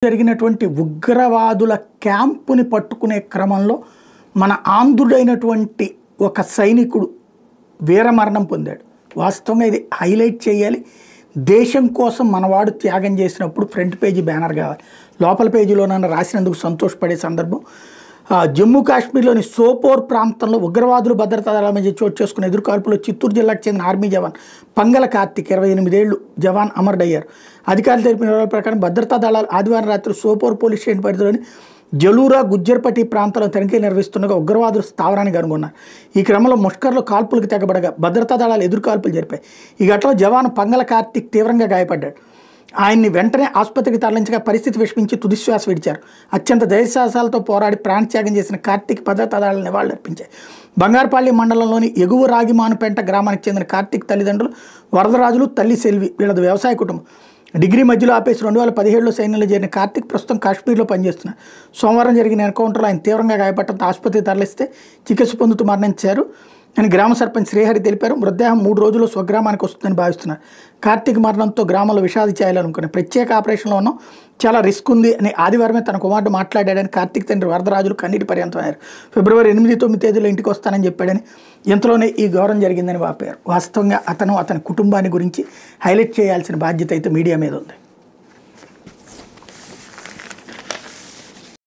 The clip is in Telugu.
జరిగినటువంటి ఉగ్రవాదుల క్యాంపుని పట్టుకునే క్రమంలో మన ఆంధ్రుడైనటువంటి ఒక సైనికుడు వీరమరణం పొందాడు. వాస్తవంగా ఇది హైలైట్ చేయాలి. దేశం కోసం మనవాడు త్యాగం చేసినప్పుడు ఫ్రంట్ పేజీ బ్యానర్ కావాలి. లోపల పేజీలోనన్నా రాసినందుకు సంతోషపడే సందర్భం. జమ్మూ కాశ్మీర్లోని సోపోర్ ప్రాంతంలో ఉగ్రవాదులు భద్రతా దళాల మధ్య చోటు చేసుకున్న ఎదురుకాల్పులో చిత్తూరు జిల్లాకు చెందిన ఆర్మీ జవాన్ పంగల కార్తిక్ 28 ఏళ్లు జవాన్ అమరుడయ్యారు. అధికారులు తెలిపిన వివరాల ప్రకారం భద్రతా దళాలు ఆదివారం రాత్రి సోపోర్ పోలీస్ స్టేషన్ పరిధిలోని జలూరా గుజ్జర్పట్టి ప్రాంతంలో తనిఖీలు నిర్వహిస్తుండగా ఉగ్రవాదులు స్థావరానికి కనుగొన్నారు. ఈ క్రమంలో ముష్కర్లు కాల్పులకు తెగబడగా భద్రతా దళాలు ఎదురుకాల్పులు జరిపాయి. ఈ ఘటనలో జవాను పంగల కార్తిక్ తీవ్రంగా గాయపడ్డాడు. ఆయన్ని వెంటనే ఆసుపత్రికి తరలించగా పరిస్థితి విషమించి తుదిశ్వాస విడిచారు. అత్యంత ధైర్యసాహసాలతో పోరాడి ప్రాణత్యాగం చేసిన కార్తిక్ భద్రతా దళాలు నివాళులర్పించాయి. బంగారుపల్లి మండలంలోని ఎగువ రాగిమానుపేంట గ్రామానికి చెందిన కార్తిక్ తల్లిదండ్రులు వరదరాజులు, తల్లి సెల్వి. వీళ్ళది వ్యవసాయ కుటుంబం. డిగ్రీ మధ్యలో ఆపేసి 2017లో సైన్యంలో చేరిన కార్తిక్ ప్రస్తుతం కాశ్మీర్లో పనిచేస్తున్నారు. సోమవారం జరిగిన ఎన్కౌంటర్లో ఆయన తీవ్రంగా గాయపడటంతో ఆసుపత్రికి తరలిస్తే చికిత్స పొందుతూ మరణించారు అని గ్రామ సర్పంచ్ శ్రీహరి తెలిపారు. మృతదేహం 3 రోజుల్లో స్వగ్రామానికి వస్తుందని భావిస్తున్నారు. కార్తిక్ మరణంతో గ్రామంలో విషాద చేయాలనుకున్నారు. ప్రత్యేక ఆపరేషన్లో ఉన్నాం, చాలా రిస్క్ ఉంది అని ఆదివారమే తన కుమారుడు మాట్లాడాడని కార్తిక్ తండ్రి వరదరాజులు కన్నీటి పర్యంతం అయ్యారు. ఫిబ్రవరి 8-9 తేదీలో ఇంటికి వస్తానని చెప్పాడని, ఇంతలోనే ఈ ఘోరం జరిగిందని వాపారు. వాస్తవంగా అతని కుటుంబాన్ని గురించి హైలైట్ చేయాల్సిన బాధ్యత అయితే మీడియా మీద ఉంది.